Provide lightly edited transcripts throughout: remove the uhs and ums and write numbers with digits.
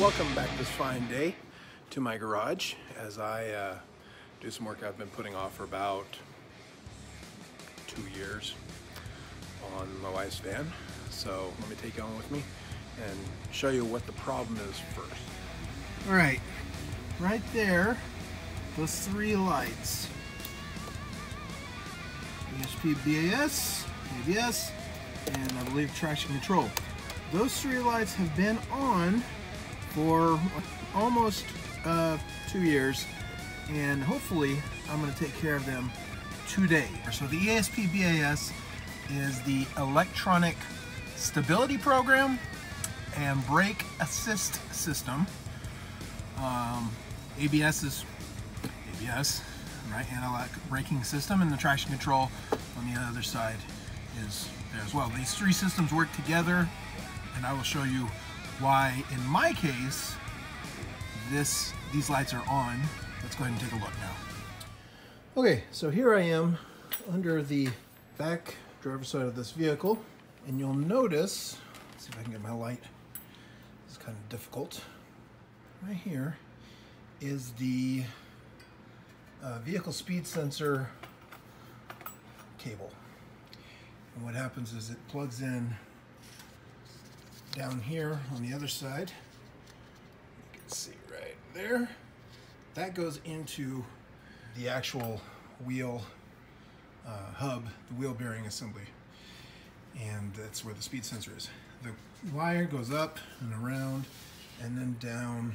Welcome back this fine day to my garage as I do some work I've been putting off for about 2 years on my wife's van. So let me take you on with me and show you what the problem is first. All right there, those three lights. ESP, BAS, ABS, and I believe traction control. Those three lights have been on for almost 2 years, and hopefully I'm going to take care of them today. So the ESP BAS is the electronic stability program and brake assist system. ABS is ABS, right? Analog braking system, and the traction control on the other side is there as well. These three systems work together, and I will show you why, in my case, these lights are on. Let's go ahead and take a look now. Okay, so here I am under the back driver's side of this vehicle, and you'll notice, let's see if I can get my light, it's kind of difficult. Right here is the vehicle speed sensor cable. And what happens is it plugs in down here on the other side. You can see right there. That goes into the actual wheel hub, the wheel bearing assembly. And that's where the speed sensor is. The wire goes up and around and then down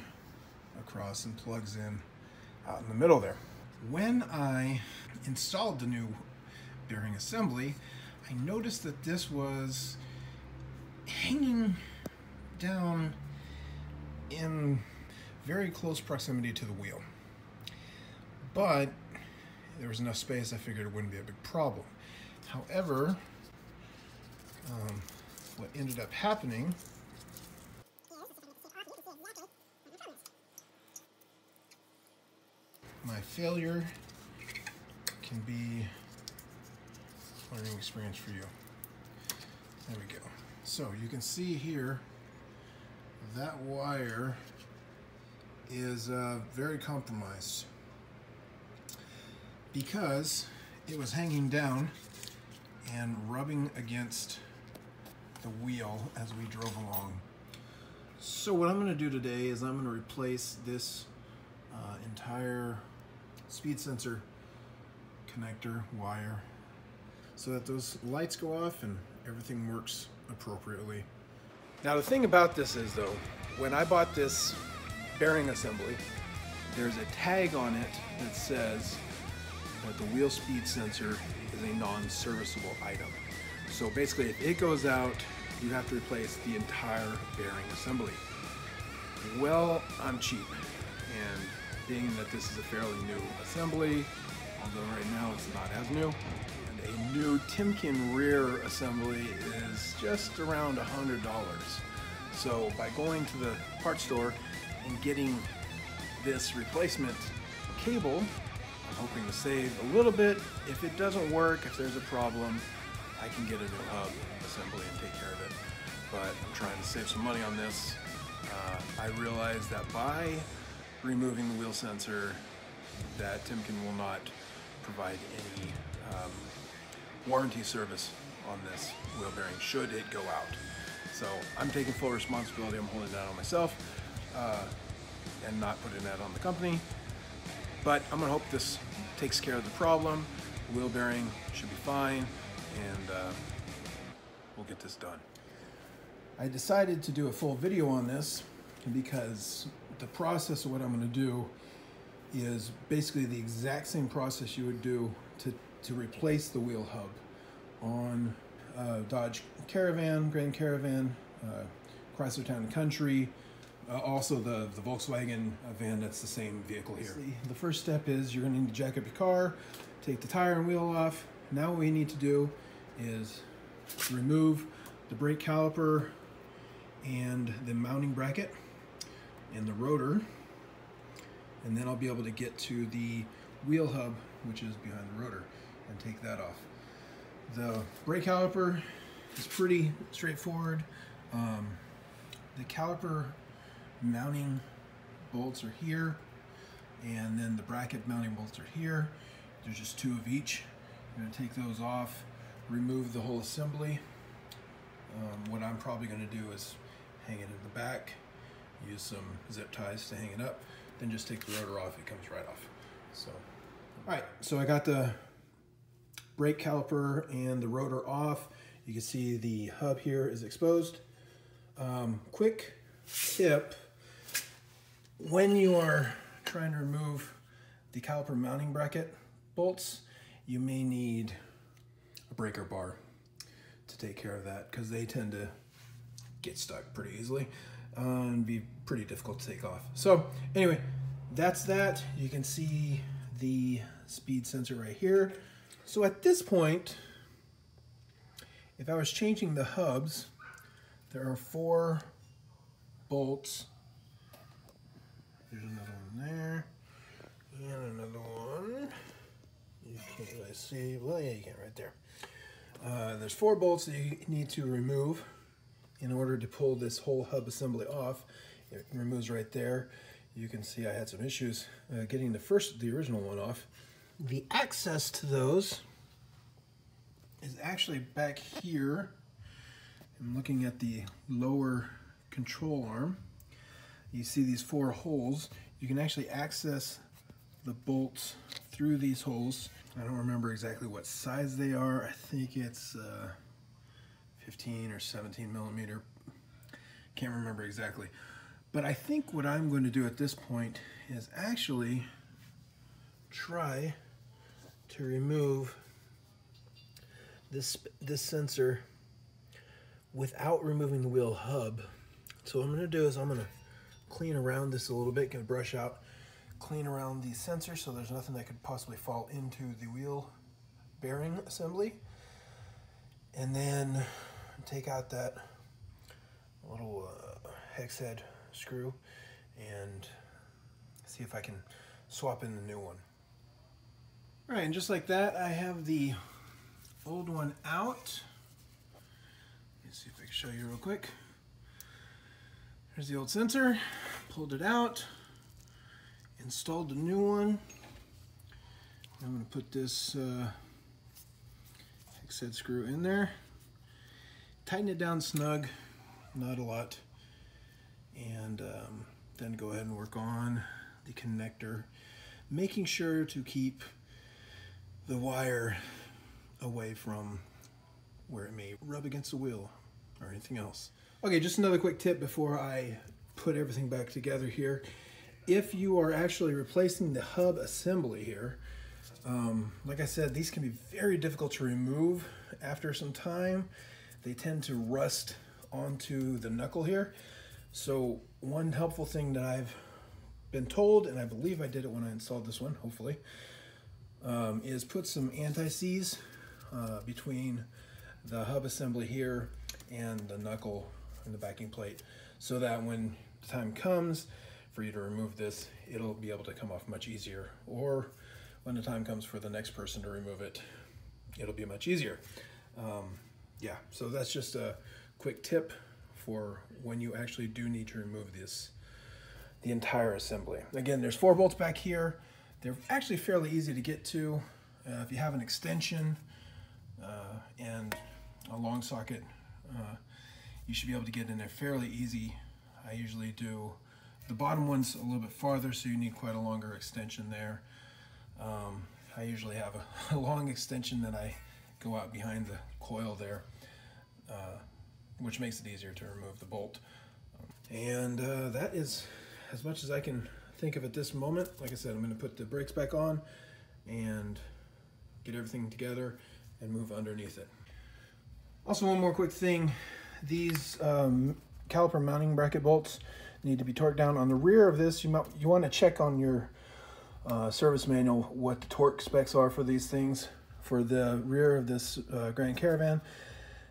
across and plugs in out in the middle there. When I installed the new bearing assembly, I noticed that this was hanging down in very close proximity to the wheel. But there was enough space, I figured it wouldn't be a big problem. However, what ended up happening my failure can be a learning experience for you. There we go. So you can see here that wire is very compromised because it was hanging down and rubbing against the wheel as we drove along. So what I'm going to do today is I'm going to replace this entire speed sensor connector wire so that those lights go off and everything works appropriately. Now the thing about this is though, when I bought this bearing assembly, there's a tag on it that says that the wheel speed sensor is a non-serviceable item. So basically if it goes out, you have to replace the entire bearing assembly. Well, I'm cheap, and being that this is a fairly new assembly, although right now it's not as new, and a new Timken rear assembly is just around $100. So by going to the parts store and getting this replacement cable, I'm hoping to save a little bit. If it doesn't work, if there's a problem, I can get a new hub assembly and take care of it. But I'm trying to save some money on this. I realize that by removing the wheel sensor, that Timken will not provide any warranty service on this wheel bearing should it go out. So I'm taking full responsibility. I'm holding that on myself and not putting that on the company. But I'm gonna hope this takes care of the problem. The wheel bearing should be fine, and we'll get this done. I decided to do a full video on this because the process of what I'm going to do is basically the exact same process you would do to replace the wheel hub on Dodge Caravan, Grand Caravan, Chrysler Town & Country, also the Volkswagen van that's the same vehicle here. The first step is you're going to need to jack up your car, take the tire and wheel off. Now what we need to do is remove the brake caliper and the mounting bracket and the rotor, and then I'll be able to get to the wheel hub, which is behind the rotor, and take that off. The brake caliper is pretty straightforward. The caliper mounting bolts are here, and then the bracket mounting bolts are here. There's just 2 of each. I'm going to take those off, remove the whole assembly. What I'm probably going to do is hang it in the back, use some zip ties to hang it up, then just take the rotor off. It comes right off. So, all right, so I got the brake caliper and the rotor off. You can see the hub here is exposed. Quick tip, when you are trying to remove the caliper mounting bracket bolts, you may need a breaker bar to take care of that, because they tend to get stuck pretty easily and be pretty difficult to take off. So anyway, that's that. You can see the speed sensor right here. So at this point, if I was changing the hubs, there are 4 bolts. There's another one there, and another one. You can't really see. Well, yeah, you can right there. There's 4 bolts that you need to remove in order to pull this whole hub assembly off. It removes right there. You can see I had some issues getting the original one off. The access to those is actually back here. I'm looking at the lower control arm. You see these 4 holes. You can actually access the bolts through these holes. I don't remember exactly what size they are. I think it's 15 or 17 millimeter. Can't remember exactly. But I think what I'm going to do at this point is actually try to remove this sensor without removing the wheel hub. So what I'm going to do is I'm going to clean around this a little bit, get a brush out, clean around the sensor so there's nothing that could possibly fall into the wheel bearing assembly, and then take out that little hex head screw and see if I can swap in the new one. All right, and just like that, I have the old one out. Let's see if I can show you real quick. Here's the old sensor, pulled it out, installed the new one. I'm going to put this hex head screw in there, tighten it down snug, not a lot, and then go ahead and work on the connector, making sure to keep the wire away from where it may rub against the wheel or anything else. Okay, just another quick tip before I put everything back together here. If you are actually replacing the hub assembly here, like I said, these can be very difficult to remove after some time. They tend to rust onto the knuckle here. So one helpful thing that I've been told, and I believe I did it when I installed this one, hopefully, is put some anti-seize between the hub assembly here and the knuckle and the backing plate, so that when the time comes for you to remove this, it'll be able to come off much easier. Or when the time comes for the next person to remove it, it'll be much easier. Yeah, so that's just a quick tip for when you actually do need to remove the entire assembly. Again, there's 4 bolts back here. They're actually fairly easy to get to. If you have an extension and a long socket, you should be able to get in there fairly easy. I usually do. The bottom one's a little bit farther, so you need quite a longer extension there. I usually have a long extension that I go out behind the coil there, which makes it easier to remove the bolt. And that is as much as I can think of at this moment. Like I said, I'm going to put the brakes back on and get everything together and move underneath it. Also, one more quick thing. These caliper mounting bracket bolts need to be torqued down. On the rear of this, you want to check on your service manual what the torque specs are for these things. For the rear of this Grand Caravan,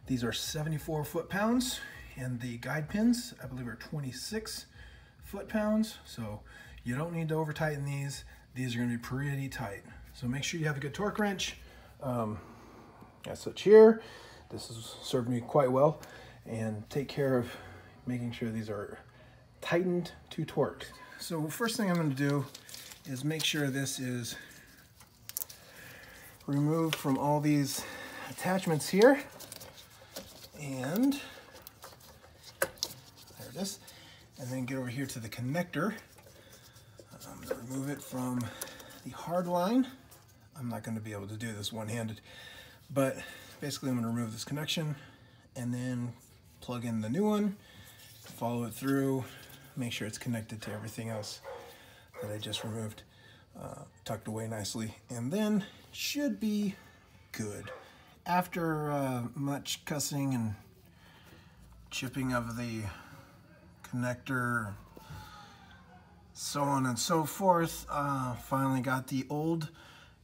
these are 74 foot-pounds, and the guide pins, I believe, are 26 foot-pounds. So you don't need to over tighten these. These are going to be pretty tight. So make sure you have a good torque wrench. As such here, this has served me quite well. And take care of making sure these are tightened to torque. So first thing I'm going to do is make sure this is removed from all these attachments here. And there it is. And then get over here to the connector. I'm going to remove it from the hard line. I'm not going to be able to do this one-handed, but basically I'm going to remove this connection and then plug in the new one, follow it through, make sure it's connected to everything else that I just removed, tucked away nicely, and then should be good. After much cussing and chipping of the connector, so on and so forth, finally got the old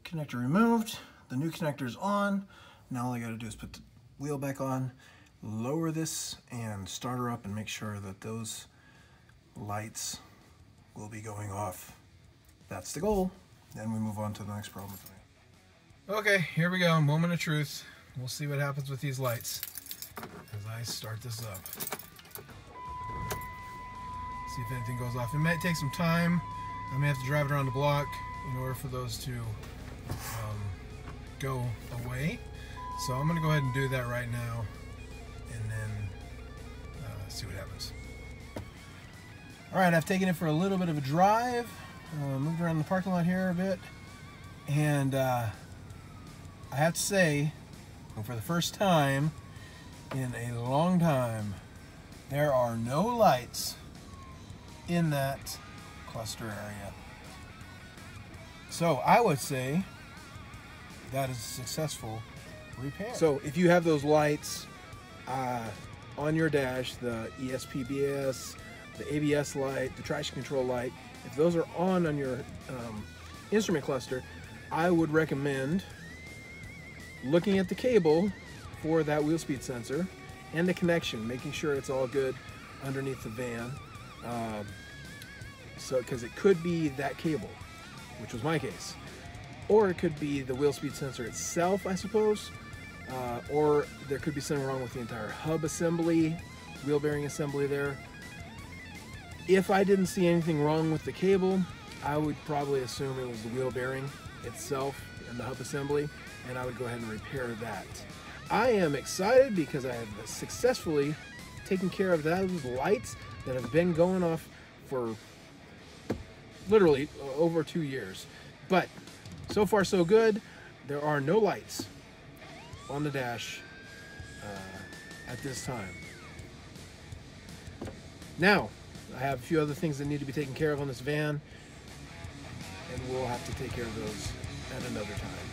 connector removed, the new connector's on. Now all I gotta do is put the wheel back on, lower this, and start her up and make sure that those lights will be going off. That's the goal. Then we move on to the next problem. Okay, here we go, moment of truth. We'll see what happens with these lights as I start this up. See if anything goes off. It might take some time. I may have to drive it around the block in order for those to go away. So I'm going to go ahead and do that right now and then see what happens. Alright, I've taken it for a little bit of a drive, moved around the parking lot here a bit, and I have to say, for the first time in a long time, there are no lights in that cluster area. So I would say that is a successful repair. So if you have those lights on your dash, the ESP/BS, the ABS light, the traction control light, if those are on your instrument cluster, I would recommend looking at the cable for that wheel speed sensor and the connection, making sure it's all good underneath the van. So, because it could be that cable, which was my case, or it could be the wheel speed sensor itself, I suppose, or there could be something wrong with the entire hub assembly, wheel bearing assembly there. If I didn't see anything wrong with the cable, I would probably assume it was the wheel bearing itself and the hub assembly, and I would go ahead and repair that. I am excited because I have successfully taken care of those lights that have been going off for literally over 2 years. But so far so good. There are no lights on the dash at this time. Now, I have a few other things that need to be taken care of on this van, and we'll have to take care of those at another time.